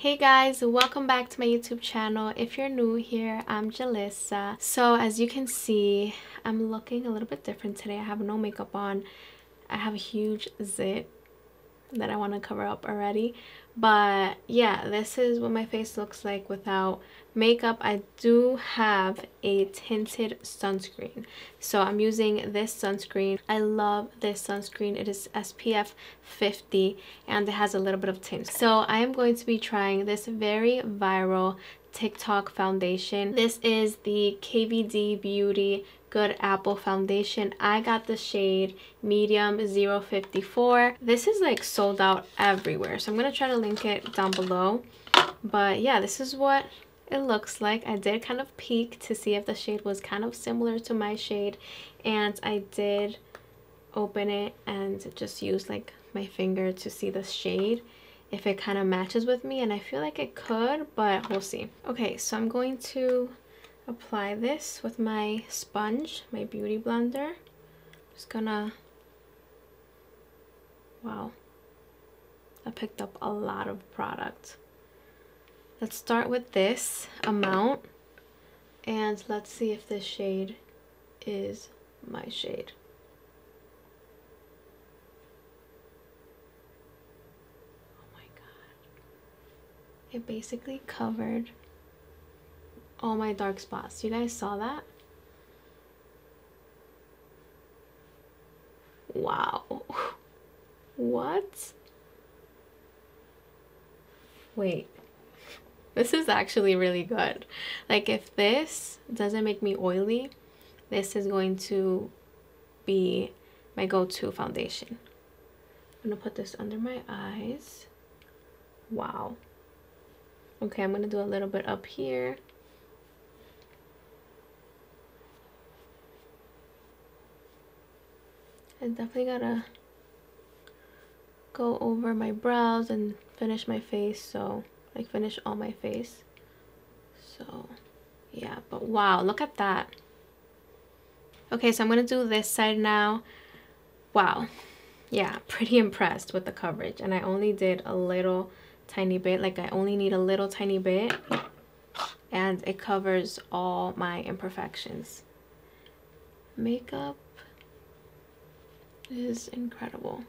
Hey guys, welcome back to my YouTube channel. If you're new here, I'm Julissa. So as you can see, I'm looking a little bit different today. I have no makeup on. I have a huge zit that I want to cover up already. But yeah, this is what my face looks like without makeup. I do have a tinted sunscreen, so I'm using this sunscreen. I love this sunscreen. It is SPF 50 and it has a little bit of tint. So I am going to be trying this very viral TikTok foundation. This is the KVD Beauty Good Apple foundation. I got the shade medium 054. This is like sold out everywhere, so I'm gonna try to link it down below. But yeah, this is what it looks like. I did kind of peek to see if the shade was kind of similar to my shade, and I did open it and just use like my finger to see the shade, if it kind of matches with me, and I feel like it could, but we'll see. Okay, so I'm going to apply this with my sponge, my beauty blender. Just gonna, wow, I picked up a lot of product. Let's start with this amount and let's see if this shade is my shade. Oh my god, it basically covered all my dark spots. You guys saw that? Wow. What? Wait. This is actually really good. Like, if this doesn't make me oily, this is going to be my go-to foundation. I'm gonna put this under my eyes. Wow. Okay, I'm gonna do a little bit up here. I definitely gotta go over my brows and finish my face, so like finish all my face. So yeah, but wow, look at that. Okay, so I'm gonna do this side now. Wow, yeah, pretty impressed with the coverage, and I only did a little tiny bit. Like, I only need a little tiny bit and it covers all my imperfections. Makeup is incredible.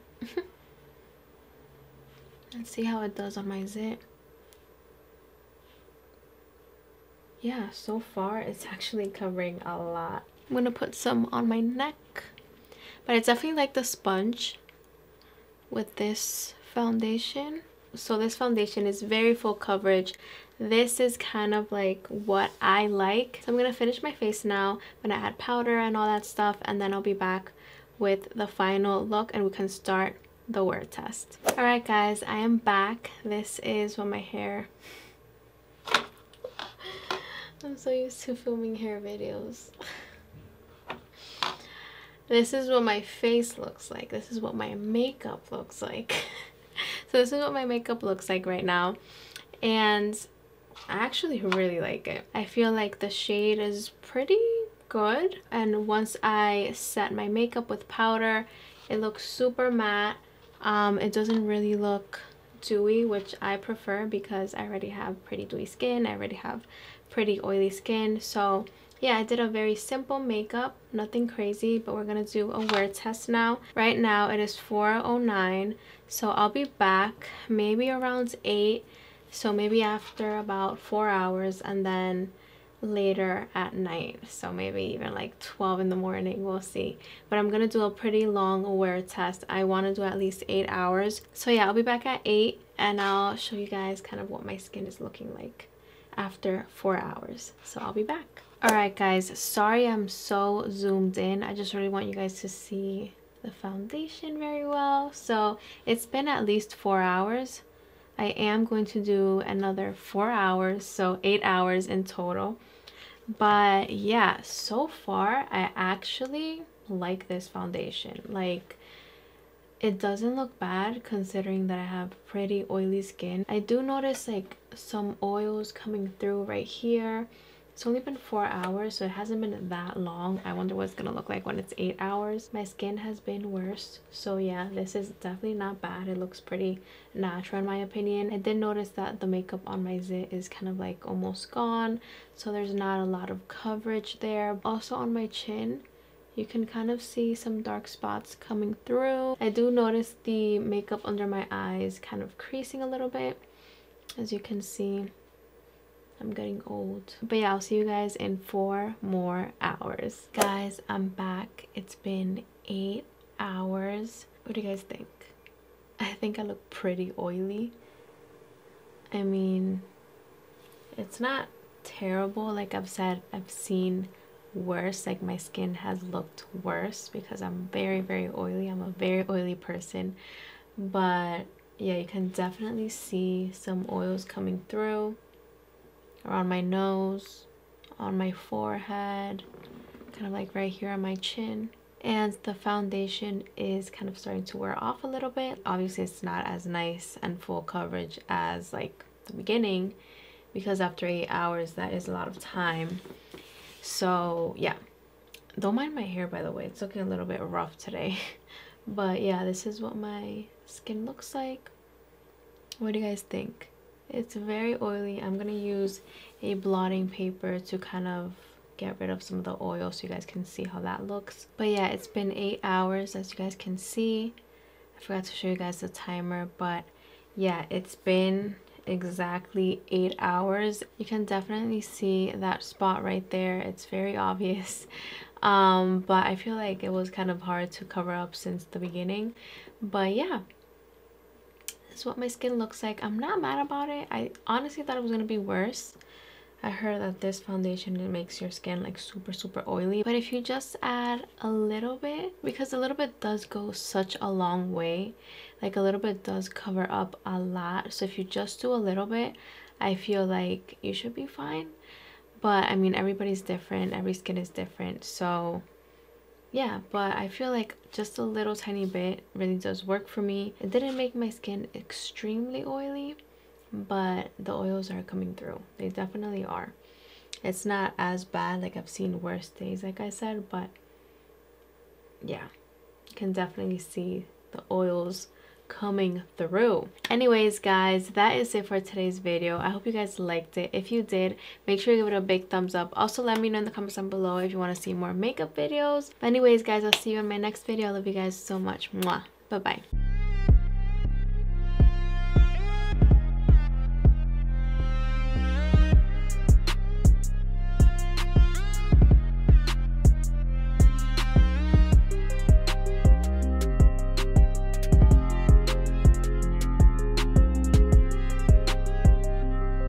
Let's see how it does on my zit. Yeah, so far it's actually covering a lot. I'm gonna put some on my neck, but it's definitely like the sponge with this foundation. So this foundation is very full coverage. This is kind of like what I like. So I'm gonna finish my face now. I'm gonna add powder and all that stuff, and then I'll be back with the final look and we can start the word test. All right guys, I am back. This is what my hair, I'm so used to filming hair videos. This is what my face looks like. This is what my makeup looks like. So this is what my makeup looks like right now, and I actually really like it. I feel like the shade is pretty good, and once I set my makeup with powder, it looks super matte. It doesn't really look dewy, which I prefer because I already have pretty dewy skin. I already have pretty oily skin. So yeah, I did a very simple makeup, nothing crazy, but we're gonna do a wear test now. Right now it is 4:09, so I'll be back maybe around 8, so maybe after about 4 hours, and then later at night, so maybe even like 12 in the morning, we'll see. But I'm gonna do a pretty long wear test. I want to do at least 8 hours. So yeah, I'll be back at 8 and I'll show you guys kind of what my skin is looking like after 4 hours. So I'll be back. All right guys, sorry I'm so zoomed in. I just really want you guys to see the foundation very well. So it's been at least 4 hours. I am going to do another 4 hours, so 8 hours in total. But yeah, so far I actually like this foundation. Like, it doesn't look bad considering that I have pretty oily skin. I do notice like some oils coming through right here, It's only been 4 hours, so it hasn't been that long. I wonder what it's gonna look like when it's 8 hours. My skin has been worse, so yeah, this is definitely not bad. It looks pretty natural in my opinion. I did notice that the makeup on my zit is kind of like almost gone, so there's not a lot of coverage there. Also on my chin, you can kind of see some dark spots coming through. I do notice the makeup under my eyes kind of creasing a little bit. As you can see, I'm getting old. But yeah, I'll see you guys in 4 more hours. Guys, I'm back. It's been 8 hours. What do you guys think? I think I look pretty oily. I mean, it's not terrible. Like I've said, I've seen worse. Like my skin has looked worse because I'm very, very oily. I'm a very oily person. But yeah, you can definitely see some oils coming through around my nose, on my forehead, kind of like right here on my chin. And the foundation is kind of starting to wear off a little bit. Obviously it's not as nice and full coverage as like the beginning, because after 8 hours that is a lot of time. So yeah, don't mind my hair, by the way. It's looking a little bit rough today. But yeah, this is what my skin looks like. What do you guys think? It's very oily. I'm gonna use a blotting paper to kind of get rid of some of the oil so you guys can see how that looks. But yeah, it's been 8 hours, as you guys can see. I forgot to show you guys the timer, but yeah, it's been exactly 8 hours. You can definitely see that spot right there. It's very obvious. But I feel like it was kind of hard to cover up since the beginning. But yeah, this is what my skin looks like. I'm not mad about it. I honestly thought it was gonna be worse. I heard that this foundation, it makes your skin like super oily, but if you just add a little bit, because a little bit does go such a long way, like a little bit does cover up a lot. So if you just do a little bit, I feel like you should be fine. But I mean, everybody's different, every skin is different, so yeah. But I feel like just a little tiny bit really does work for me. It didn't make my skin extremely oily, but the oils are coming through. They definitely are. It's not as bad. Like I've seen worse days, like I said, but yeah, you can definitely see the oils coming through. Anyways guys, that is it for today's video. I hope you guys liked it. If you did, make sure you give it a big thumbs up. Also let me know in the comments down below if you want to see more makeup videos. But anyways guys, I'll see you in my next video. I love you guys so much. Mwah. Bye bye.